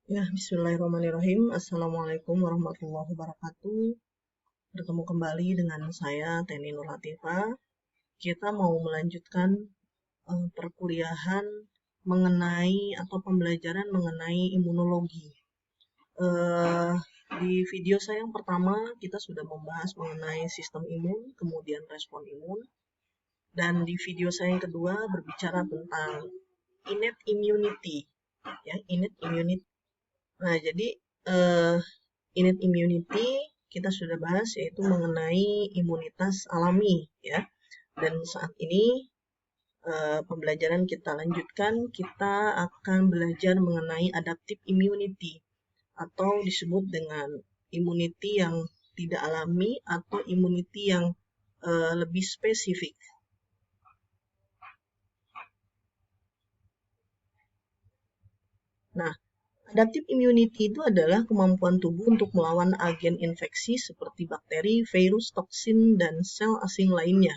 Ya, bismillahirrahmanirrahim. Assalamualaikum warahmatullahi wabarakatuh. Bertemu kembali dengan saya, Teni Nur Latifah. Kita mau melanjutkan perkuliahan mengenai atau pembelajaran mengenai imunologi. Eh, di video saya yang pertama, kita sudah membahas mengenai sistem imun, kemudian respon imun. Dan di video saya yang kedua berbicara tentang innate immunity. Ya, innate immunity. Nah, jadi innate immunity kita sudah bahas yaitu mengenai imunitas alami ya. Dan saat ini pembelajaran kita lanjutkan, kita akan belajar mengenai adaptive immunity atau disebut dengan immunity yang tidak alami atau immunity yang lebih spesifik. Nah, adaptive immunity itu adalah kemampuan tubuh untuk melawan agen infeksi seperti bakteri, virus, toksin, dan sel asing lainnya.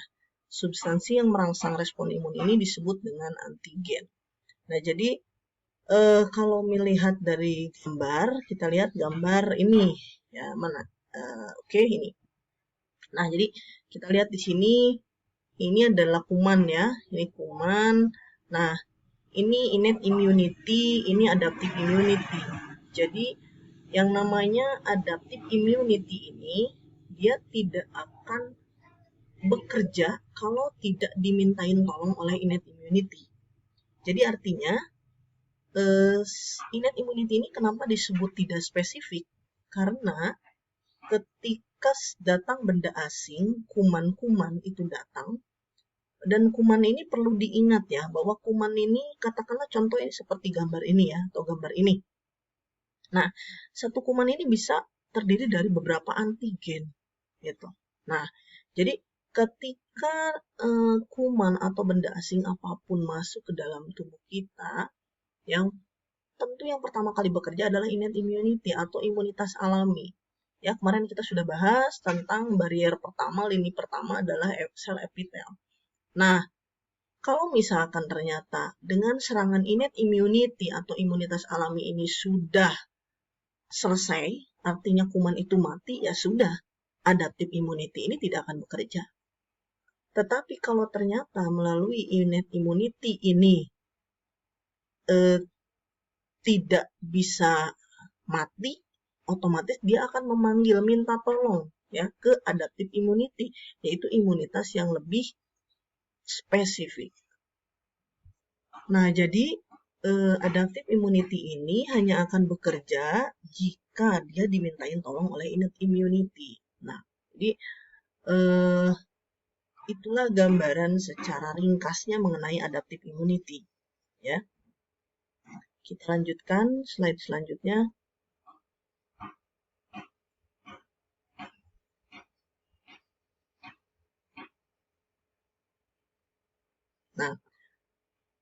Substansi yang merangsang respon imun ini disebut dengan antigen. Nah, jadi kalau melihat dari gambar, kita lihat gambar ini, ya mana? Oke, ini. Nah, jadi kita lihat di sini, ini adalah kuman ya, ini kuman. Nah, ini innate immunity, ini adaptive immunity. Jadi yang namanya adaptive immunity ini dia tidak akan bekerja kalau tidak dimintain tolong oleh innate immunity. Jadi artinya innate immunity ini kenapa disebut tidak spesifik? Karena ketika datang benda asing, kuman-kuman itu datang, dan kuman ini perlu diingat ya, bahwa kuman ini katakanlah contoh ini seperti gambar ini ya, atau gambar ini. Nah, satu kuman ini bisa terdiri dari beberapa antigen gitu. Nah, jadi ketika kuman atau benda asing apapun masuk ke dalam tubuh kita, yang tentu yang pertama kali bekerja adalah innate immunity atau imunitas alami. Ya, kemarin kita sudah bahas tentang barrier pertama, lini pertama adalah sel epitel. Nah, kalau misalkan ternyata dengan serangan innate immunity atau imunitas alami ini sudah selesai, artinya kuman itu mati, ya sudah, adaptive immunity ini tidak akan bekerja. Tetapi kalau ternyata melalui innate immunity ini tidak bisa mati, otomatis dia akan memanggil, minta tolong ya ke adaptive immunity, yaitu imunitas yang lebih spesifik. Nah, jadi adaptive immunity ini hanya akan bekerja jika dia dimintain tolong oleh innate immunity. Nah, jadi itulah gambaran secara ringkasnya mengenai adaptive immunity. Ya, kita lanjutkan slide selanjutnya. Nah,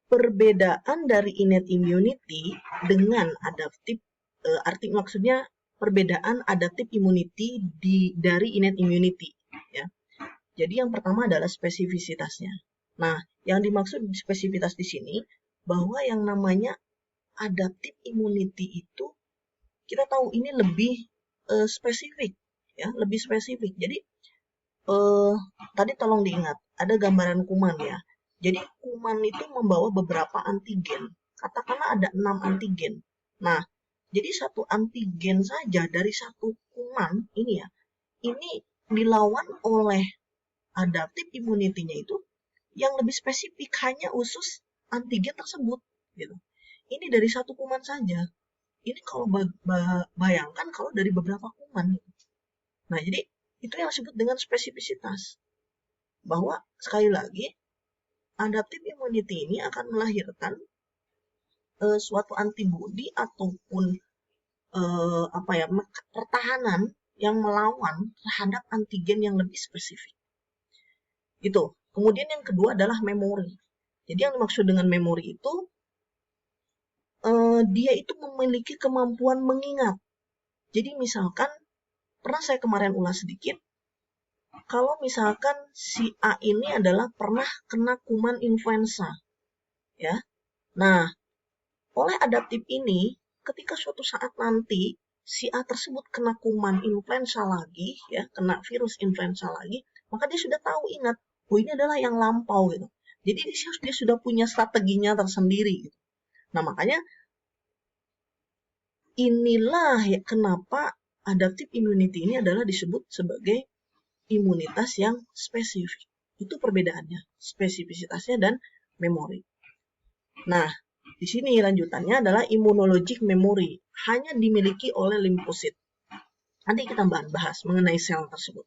perbedaan dari innate immunity dengan adaptive, maksudnya perbedaan adaptive immunity dari innate immunity. Ya. Jadi yang pertama adalah spesifisitasnya. Nah, yang dimaksud spesifitas di sini bahwa yang namanya adaptive immunity itu kita tahu ini lebih spesifik, ya, lebih spesifik. Jadi tadi tolong diingat, ada gambaran kuman ya. Jadi kuman itu membawa beberapa antigen. Katakanlah ada 6 antigen. Nah, jadi satu antigen saja dari satu kuman ini ya, ini dilawan oleh adaptive immunity-nya itu yang lebih spesifik, hanya khusus antigen tersebut gitu. Ini dari satu kuman saja. Ini kalau bayangkan kalau dari beberapa kuman. Nah, jadi itu yang disebut dengan spesifisitas. Bahwa sekali lagi adaptive immunity ini akan melahirkan suatu antibodi ataupun pertahanan yang melawan terhadap antigen yang lebih spesifik. Itu. Kemudian yang kedua adalah memori. Jadi yang dimaksud dengan memori itu dia itu memiliki kemampuan mengingat. Jadi misalkan pernah saya kemarin ulas sedikit, kalau misalkan si A ini adalah pernah kena kuman influenza, ya. Nah, oleh adaptif ini, ketika suatu saat nanti si A tersebut kena kuman influenza lagi, ya, kena virus influenza lagi, maka dia sudah tahu, ingat, oh ini adalah yang lampau gitu. Jadi dia sudah punya strateginya tersendiri gitu. Nah, makanya inilah ya kenapa adaptive immunity ini adalah disebut sebagai imunitas yang spesifik. Itu perbedaannya, spesifisitasnya dan memori. Nah, di sini lanjutannya adalah immunologic memory, hanya dimiliki oleh limfosit. Nanti kita bahas mengenai sel tersebut.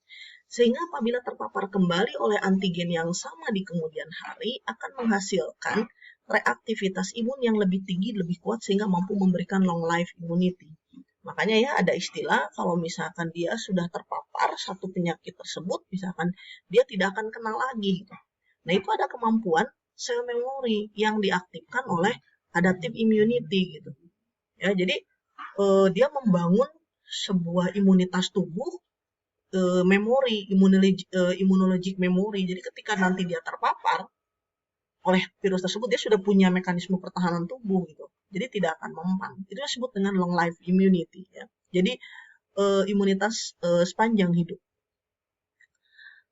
Sehingga apabila terpapar kembali oleh antigen yang sama di kemudian hari, akan menghasilkan reaktivitas imun yang lebih tinggi, lebih kuat, sehingga mampu memberikan long life immunity. Makanya ya ada istilah kalau misalkan dia sudah terpapar satu penyakit tersebut, misalkan dia tidak akan kena lagi. Gitu. Nah, itu ada kemampuan sel memori yang diaktifkan oleh adaptive immunity gitu. Ya, jadi dia membangun sebuah imunitas tubuh, memori, immunologic memory. Jadi ketika nanti dia terpapar oleh virus tersebut, dia sudah punya mekanisme pertahanan tubuh gitu. Jadi tidak akan mempan. Itu disebut dengan long life immunity ya. Jadi imunitas sepanjang hidup.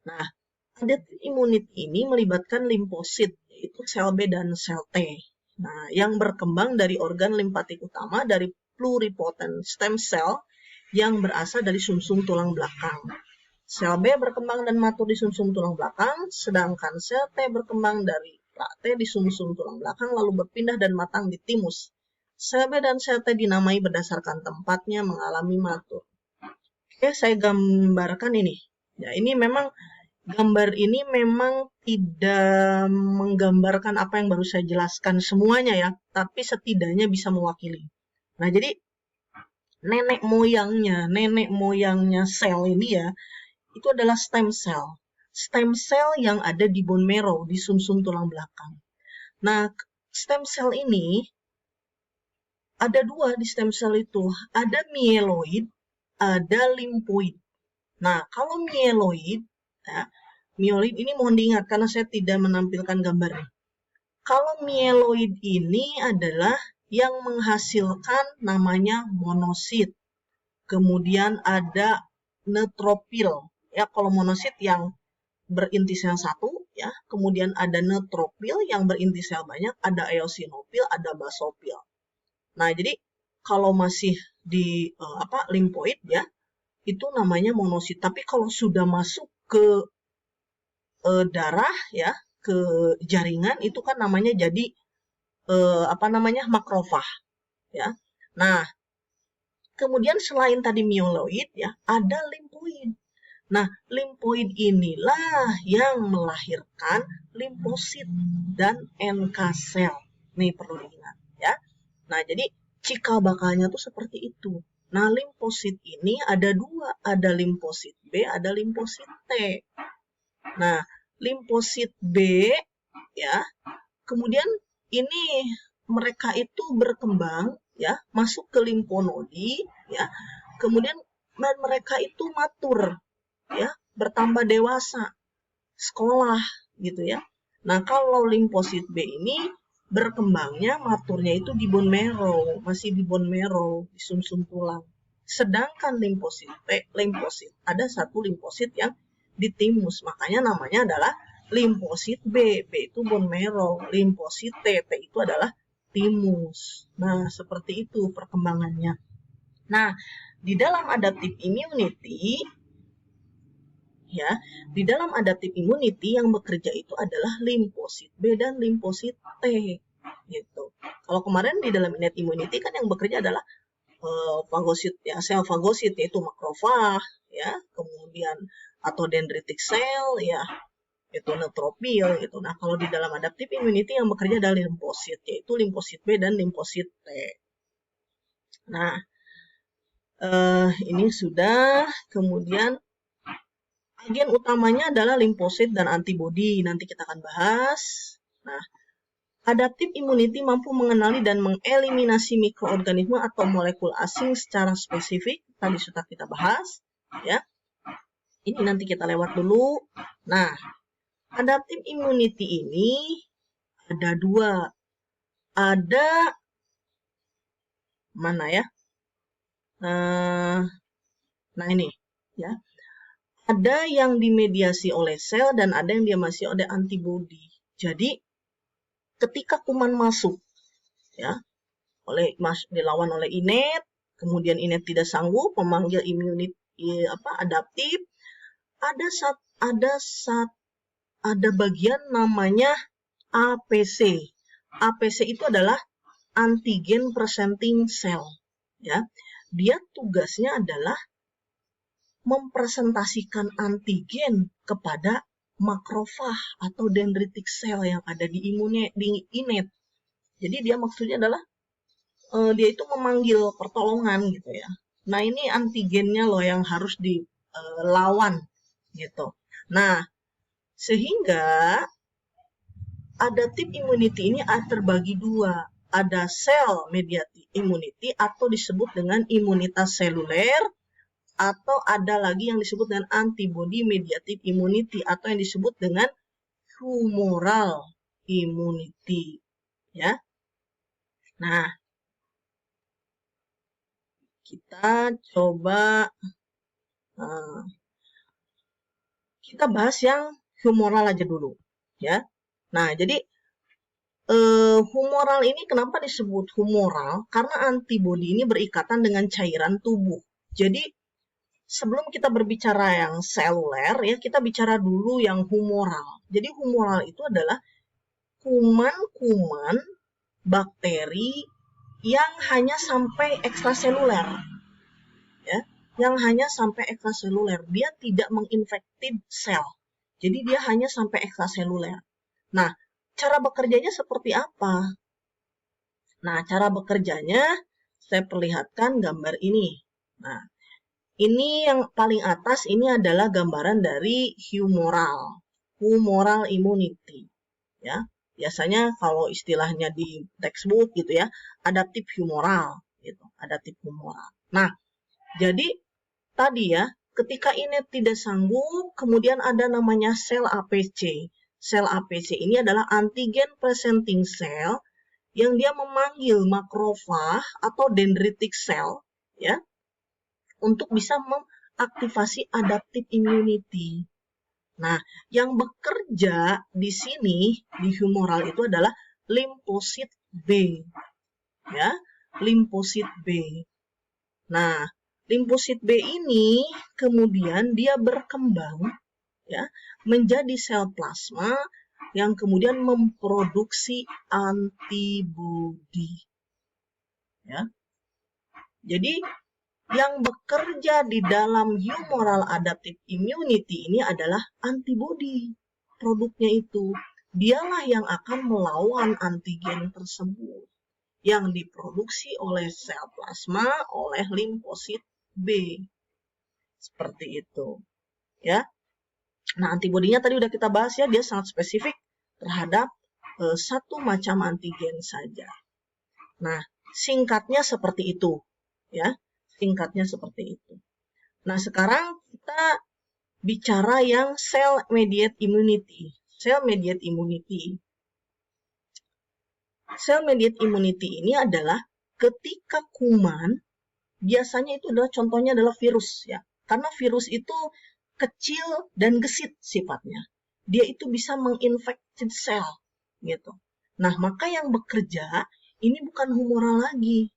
Nah, adaptive immunity ini melibatkan limfosit, yaitu sel B dan sel T. Nah, yang berkembang dari organ limpatik utama dari pluripotent stem cell yang berasal dari sumsum tulang belakang. Sel B berkembang dan matur di sumsum tulang belakang, sedangkan sel T berkembang dari T di sumsum tulang belakang lalu berpindah dan matang di timus. Sel B dan sel T dinamai berdasarkan tempatnya mengalami matur. Oke, saya gambarkan ini. Ya, ini memang gambar ini memang tidak menggambarkan apa yang baru saya jelaskan semuanya ya, tapi setidaknya bisa mewakili. Nah, jadi nenek moyangnya sel ini ya, itu adalah stem cell. Stem cell yang ada di bone marrow, di sumsum tulang belakang. Nah, stem cell ini ada dua di stem cell itu, ada myeloid, ada limfoid. Nah, kalau myeloid, ya, myeloid ini mohon diingat karena saya tidak menampilkan gambarnya. Kalau myeloid ini adalah yang menghasilkan namanya monosit. Kemudian ada neutropil. Ya, kalau monosit yang berinti sel satu, ya. Kemudian ada neutropil yang berinti sel banyak, ada eosinofil, ada basofil. Nah, jadi kalau masih di limfoid ya, itu namanya monosit. Tapi kalau sudah masuk ke darah ya, ke jaringan itu kan namanya jadi makrofag ya. Nah, kemudian selain tadi myeloid ya, ada limfoid. Nah, limfoid inilah yang melahirkan limfosit dan NK sel. Nih perlu diingat ya. Nah, jadi cikal bakalnya tuh seperti itu. Nah, limfosit ini ada dua, ada limfosit B, ada limfosit T. Nah, limfosit B ya, kemudian ini mereka itu berkembang ya, masuk ke limfonodi ya. Kemudian mereka itu matur ya, bertambah dewasa, sekolah gitu ya. Nah, kalau limfosit B ini berkembangnya maturnya itu di bone marrow, masih di bone marrow, di sumsum tulang. Sedangkan limfosit T, ada satu limfosit yang di timus, makanya namanya adalah limfosit B. B itu bone marrow, limfosit T itu adalah timus. Nah, seperti itu perkembangannya. Nah, di dalam adaptive immunity ya, di dalam adaptive immunity yang bekerja itu adalah limfosit B dan limfosit T gitu. Kalau kemarin di dalam innate immunity kan yang bekerja adalah fagosit ya, sel fagosit yaitu makrofag ya, kemudian atau dendritic cell ya, itu neutropil gitu. Nah, kalau di dalam adaptive immunity yang bekerja adalah limfosit, yaitu limfosit B dan limfosit T. Nah, ini sudah. Kemudian agen utamanya adalah limfosit dan antibodi. Nanti kita akan bahas. Nah, adaptive immunity mampu mengenali dan mengeliminasi mikroorganisme atau molekul asing secara spesifik. Tadi sudah kita bahas, ya. Ini nanti kita lewat dulu. Nah, adaptive immunity ini ada dua. Ada mana ya? Nah ini ya. Ada yang dimediasi oleh sel dan ada yang dimediasi oleh antibodi. Jadi ketika kuman masuk ya, dilawan oleh inet, kemudian inet tidak sanggup memanggil adaptif, ada bagian namanya APC. APC itu adalah antigen presenting cell ya. Dia tugasnya adalah mempresentasikan antigen kepada makrofag atau dendritic cell yang ada di inet. Jadi dia maksudnya adalah dia itu memanggil pertolongan gitu ya. Nah ini antigennya loh yang harus dilawan gitu. Nah sehingga adaptive immunity ini terbagi dua. Ada cell mediated immunity atau disebut dengan imunitas seluler, atau ada lagi yang disebut dengan antibody mediated immunity atau yang disebut dengan humoral immunity ya. Nah, kita coba kita bahas yang humoral aja dulu ya. Nah, jadi humoral ini kenapa disebut humoral? Karena antibodi ini berikatan dengan cairan tubuh. Jadi sebelum kita berbicara yang seluler ya, kita bicara dulu yang humoral. Jadi humoral itu adalah kuman-kuman bakteri yang hanya sampai ekstraseluler. Ya, yang hanya sampai ekstraseluler. Dia tidak menginfektif sel. Jadi dia hanya sampai ekstraseluler. Nah, cara bekerjanya seperti apa? Nah, cara bekerjanya saya perlihatkan gambar ini. Nah, ini yang paling atas ini adalah gambaran dari humoral immunity. Ya, biasanya kalau istilahnya di textbook gitu ya, adaptif humoral gitu, adaptif humoral. Nah, jadi tadi ya, ketika inet tidak sanggup, kemudian ada namanya sel APC. Sel APC ini adalah antigen presenting cell yang dia memanggil makrofag atau dendritic cell ya untuk bisa mengaktifasi adaptive immunity. Nah, yang bekerja di sini di humoral itu adalah limfosit B. Ya, limfosit B. Nah, limfosit B ini kemudian dia berkembang ya menjadi sel plasma yang kemudian memproduksi antibodi. Ya. Jadi yang bekerja di dalam humoral adaptive immunity ini adalah antibodi. Produknya itu dialah yang akan melawan antigen tersebut yang diproduksi oleh sel plasma oleh limfosit B. Seperti itu. Ya. Nah, antibodinya tadi udah kita bahas ya, dia sangat spesifik terhadap satu macam antigen saja. Nah, singkatnya seperti itu, ya. Singkatnya seperti itu. Nah, sekarang kita bicara yang cell mediated immunity. Cell mediated immunity. Cell mediated immunity ini adalah ketika kuman, biasanya itu adalah contohnya adalah virus ya. Karena virus itu kecil dan gesit sifatnya. Dia itu bisa menginfeksi sel gitu. Nah, maka yang bekerja ini bukan humoral lagi,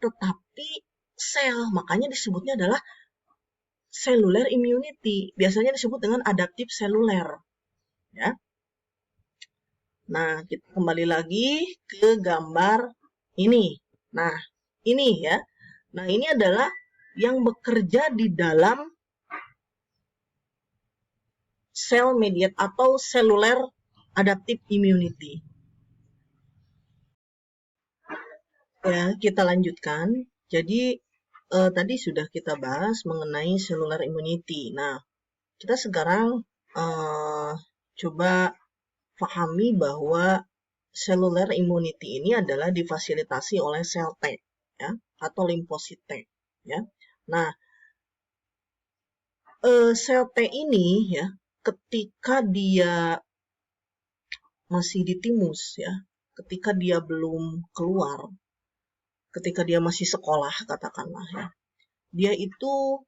tetapi sel. Makanya disebutnya adalah cellular immunity. Biasanya disebut dengan adaptif seluler. Ya. Nah, kita kembali lagi ke gambar ini. Nah, ini ya. Nah, ini adalah yang bekerja di dalam cell mediated atau cellular adaptive immunity. Ya, kita lanjutkan. Jadi, tadi sudah kita bahas mengenai cellular immunity. Nah, kita sekarang coba pahami bahwa cellular immunity ini adalah difasilitasi oleh sel T ya, atau limfosit T ya. Nah, sel T ini ya ketika dia masih di timus ya, ketika dia belum keluar, ketika dia masih sekolah katakanlah ya, dia itu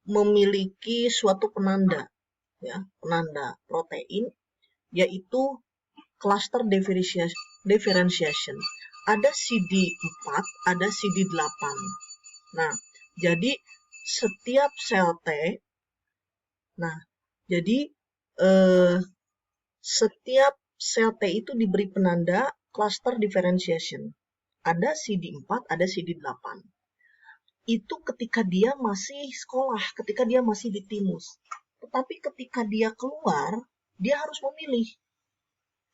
memiliki suatu penanda ya, penanda protein, yaitu cluster differentiation. Ada CD4, ada CD8. Nah, jadi setiap sel T, setiap sel T itu diberi penanda cluster differentiation. Ada CD4, ada CD8. Itu ketika dia masih sekolah, ketika dia masih di timus. Tetapi ketika dia keluar, dia harus memilih.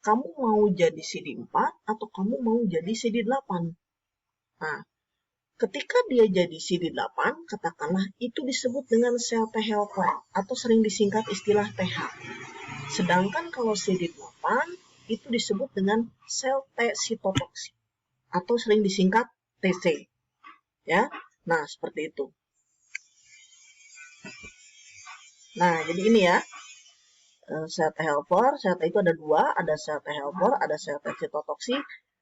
Kamu mau jadi CD4 atau kamu mau jadi CD8. Nah, ketika dia jadi CD8, katakanlah itu disebut dengan sel T helper atau sering disingkat istilah TH. Sedangkan kalau CD8 itu disebut dengan sel T sitotoksi atau sering disingkat TC. Ya. Nah, seperti itu. Nah, jadi ini ya. Sel T helper, sel T itu ada dua, ada sel T helper, ada sel T sitotoksi,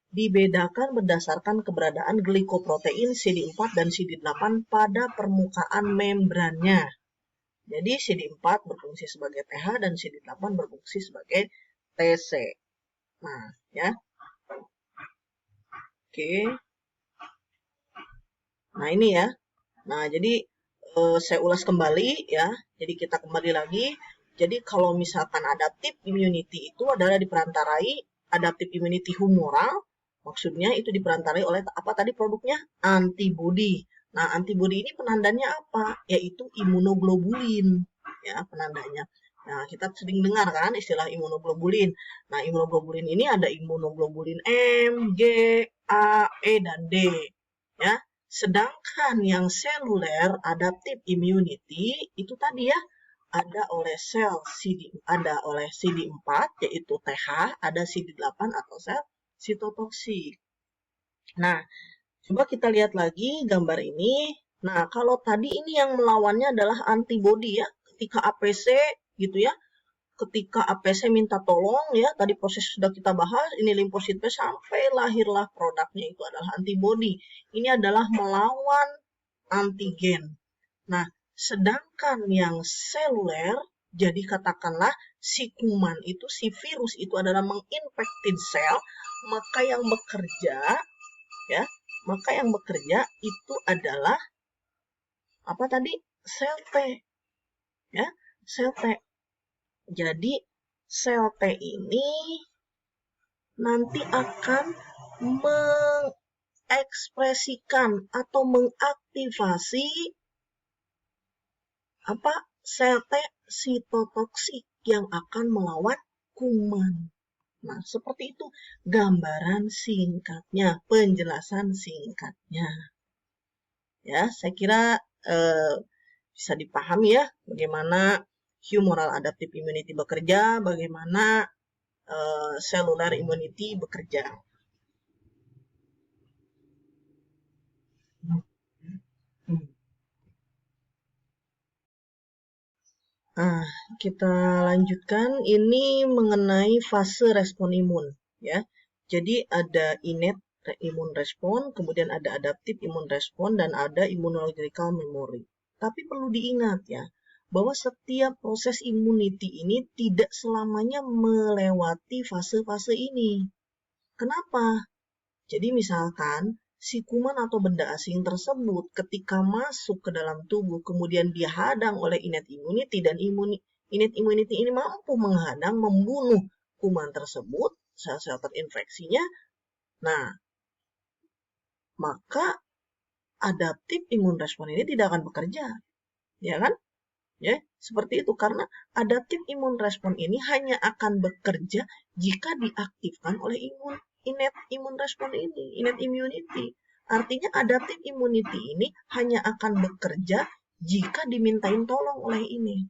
dibedakan berdasarkan keberadaan glikoprotein CD4 dan CD8 pada permukaan membrannya. Jadi CD4 berfungsi sebagai TH dan CD8 berfungsi sebagai TC. Nah, ya. Oke. Nah, ini ya. Nah, jadi saya ulas kembali ya. Jadi kita kembali lagi. Jadi kalau misalkan adaptive immunity itu adalah diperantarai adaptive immunity humoral, maksudnya itu diperantarai oleh apa tadi produknya? Antibody. Nah, antibody ini penandanya apa? Yaitu imunoglobulin. Ya, penandanya. Nah, kita sering dengar kan istilah imunoglobulin. Nah, imunoglobulin ini ada imunoglobulin M, G, A, E, dan D. Ya, sedangkan yang seluler adaptive immunity itu tadi ya, ada oleh sel CD4 yaitu TH, ada CD8 atau sel sitotoksik. Nah, coba kita lihat lagi gambar ini. Nah, kalau tadi ini yang melawannya adalah antibody ya, ketika APC gitu ya. Ketika APC minta tolong ya, tadi proses sudah kita bahas, ini limfosit B sampai lahirlah produknya itu adalah antibody. Ini adalah melawan antigen. Nah, sedangkan yang seluler, jadi katakanlah si kuman itu, si virus itu adalah menginfected sel, maka yang bekerja itu adalah apa tadi? Sel T. Ya, sel T. Jadi sel T ini nanti akan mengekspresikan atau mengaktifasi sel T sitotoksik yang akan melawan kuman. Nah, seperti itu gambaran singkatnya, penjelasan singkatnya. Ya, saya kira bisa dipahami ya bagaimana humoral adaptive immunity bekerja, bagaimana cellular immunity bekerja. Nah, kita lanjutkan. Ini mengenai fase respon imun, ya. Jadi ada innate immune response, kemudian ada adaptive immune response, dan ada immunological memory. Tapi perlu diingat ya, bahwa setiap proses immunity ini tidak selamanya melewati fase-fase ini. Kenapa? Jadi misalkan si kuman atau benda asing tersebut ketika masuk ke dalam tubuh kemudian dihadang oleh innate immunity dan innate immunity ini mampu menghadang, membunuh kuman tersebut, sel-sel terinfeksinya. Nah, maka adaptive immune response ini tidak akan bekerja. Ya kan? Ya, seperti itu karena adaptive immune response ini hanya akan bekerja jika diaktifkan oleh innate immune response ini, innate immunity. Artinya adaptive immunity ini hanya akan bekerja jika dimintain tolong oleh ini.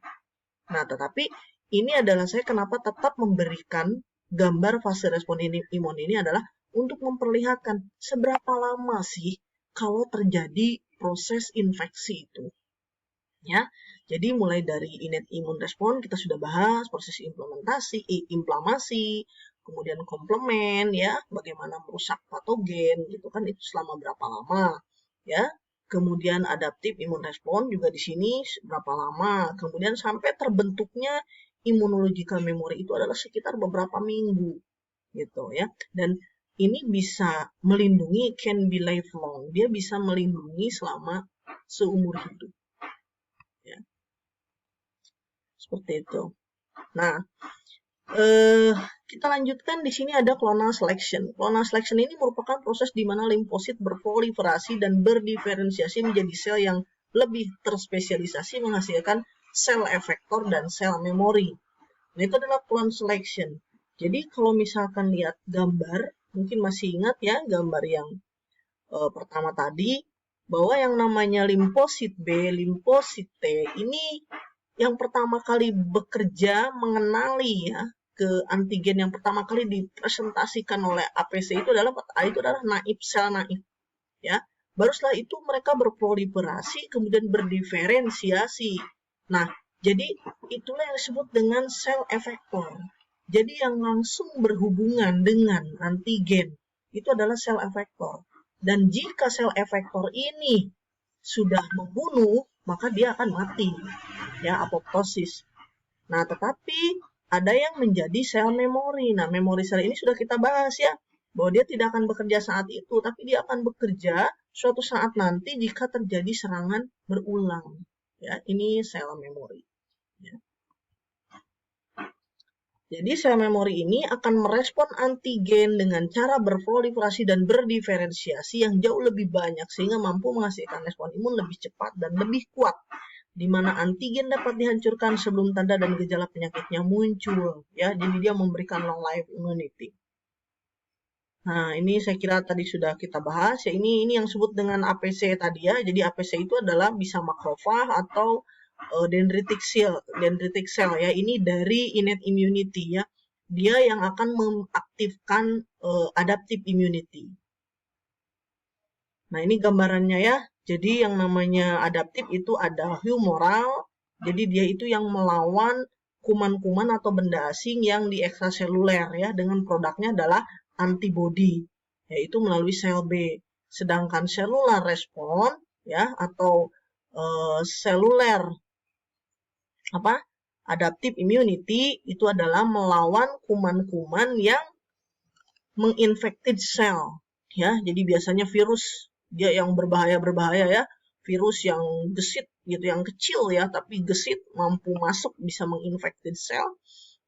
Nah, tetapi ini adalah saya kenapa tetap memberikan gambar fase respon imun ini adalah untuk memperlihatkan seberapa lama sih kalau terjadi proses infeksi itu. Ya, jadi mulai dari innate immune response kita sudah bahas proses inflamasi, kemudian komplement ya, bagaimana merusak patogen gitu kan, itu selama berapa lama ya. Kemudian adaptif imun respon juga di sini berapa lama, kemudian sampai terbentuknya immunological memory itu adalah sekitar beberapa minggu gitu ya. Dan ini bisa melindungi, can be lifelong, dia bisa melindungi selama seumur hidup ya. Seperti itu. Nah, kita lanjutkan di sini ada clonal selection. Clonal selection ini merupakan proses di mana limfosit berproliferasi dan berdiferensiasi menjadi sel yang lebih terspesialisasi menghasilkan sel efektor dan sel memori. Nah, itu adalah clone selection. Jadi kalau misalkan lihat gambar, mungkin masih ingat ya gambar yang pertama tadi, bahwa yang namanya limfosit B, limfosit T ini yang pertama kali bekerja mengenali ya ke antigen yang pertama kali dipresentasikan oleh APC itu adalah naib, sel naib ya. Baru setelah itu mereka berproliferasi kemudian berdiferensiasi. Nah, jadi itulah yang disebut dengan sel efektor. Jadi yang langsung berhubungan dengan antigen itu adalah sel efektor. Dan jika sel efektor ini sudah membunuh, maka dia akan mati, ya, apoptosis. Nah, tetapi ada yang menjadi sel memori. Nah, memori sel ini sudah kita bahas ya, bahwa dia tidak akan bekerja saat itu, tapi dia akan bekerja suatu saat nanti jika terjadi serangan berulang. Ya, ini sel memori. Ya. Jadi sel memori ini akan merespon antigen dengan cara berproliferasi dan berdiferensiasi yang jauh lebih banyak sehingga mampu menghasilkan respon imun lebih cepat dan lebih kuat, di mana antigen dapat dihancurkan sebelum tanda dan gejala penyakitnya muncul. Ya, jadi dia memberikan long life immunity. Nah, ini saya kira tadi sudah kita bahas ya. Ini yang disebut dengan APC tadi ya. Jadi APC itu adalah bisa makrofag atau dendritic cell ya. Ini dari innate immunity ya. Dia yang akan mengaktifkan adaptive immunity. Nah, ini gambarannya ya. Jadi yang namanya adaptif itu ada humoral. Jadi dia itu yang melawan kuman-kuman atau benda asing yang di ekstraseluler ya, dengan produknya adalah antibody, yaitu melalui sel B. Sedangkan cellular respon ya atau seluler adaptive immunity itu adalah melawan kuman-kuman yang menginfected cell ya. Jadi biasanya virus dia yang berbahaya ya, virus yang gesit gitu, yang kecil ya tapi gesit mampu masuk bisa menginfected cell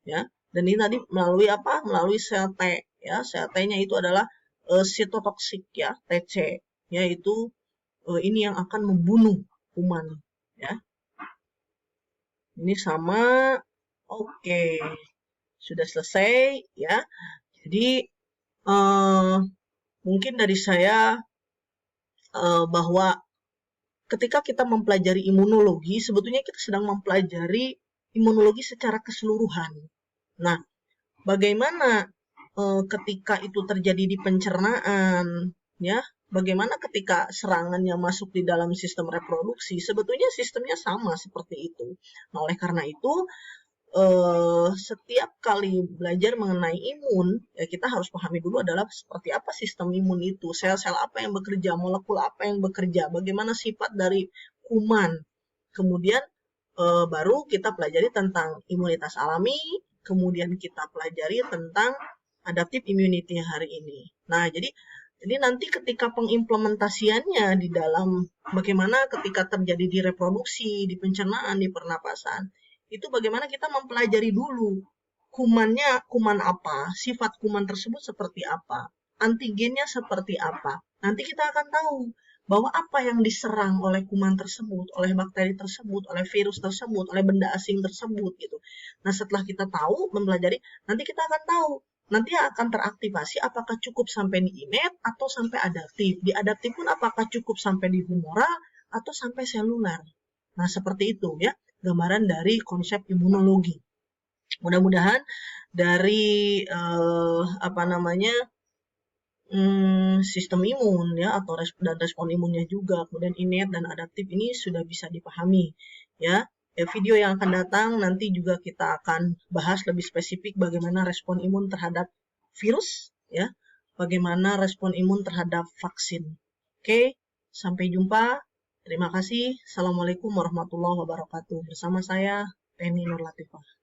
ya. Dan ini tadi melalui melalui sel T ya. Sel T-nya itu adalah cytotoxic ya, TC, yaitu ini yang akan membunuh kuman ya. Ini sama. Oke. Sudah selesai ya. Jadi mungkin dari saya bahwa ketika kita mempelajari imunologi, sebetulnya kita sedang mempelajari imunologi secara keseluruhan. Nah, bagaimana ketika itu terjadi di pencernaan, ya? Bagaimana ketika serangannya masuk di dalam sistem reproduksi? Sebetulnya sistemnya sama seperti itu. Nah, oleh karena itu, setiap kali belajar mengenai imun, ya kita harus pahami dulu adalah seperti apa sistem imun itu, sel-sel apa yang bekerja, molekul apa yang bekerja, bagaimana sifat dari kuman. Kemudian baru kita pelajari tentang imunitas alami, kemudian kita pelajari tentang adaptive immunity hari ini. Nah, jadi nanti ketika pengimplementasiannya di dalam bagaimana ketika terjadi di reproduksi, di pencernaan, di pernapasan, itu bagaimana kita mempelajari dulu kumannya, kuman apa, sifat kuman tersebut seperti apa, antigennya seperti apa. Nanti kita akan tahu bahwa apa yang diserang oleh kuman tersebut, oleh bakteri tersebut, oleh virus tersebut, oleh benda asing tersebut gitu. Nah, setelah kita tahu, mempelajari, nanti kita akan tahu nanti akan teraktivasi apakah cukup sampai di innate atau sampai adaptif. Di adaptif pun apakah cukup sampai di humoral atau sampai seluler. Nah, seperti itu ya gambaran dari konsep imunologi. Mudah-mudahan dari sistem imun ya atau respon imunnya juga, kemudian innate dan adaptif ini sudah bisa dipahami ya. Video yang akan datang nanti juga kita akan bahas lebih spesifik bagaimana respon imun terhadap virus, ya, bagaimana respon imun terhadap vaksin. Oke, sampai jumpa. Terima kasih. Assalamualaikum warahmatullahi wabarakatuh. Bersama saya, Penny Nur Latifah.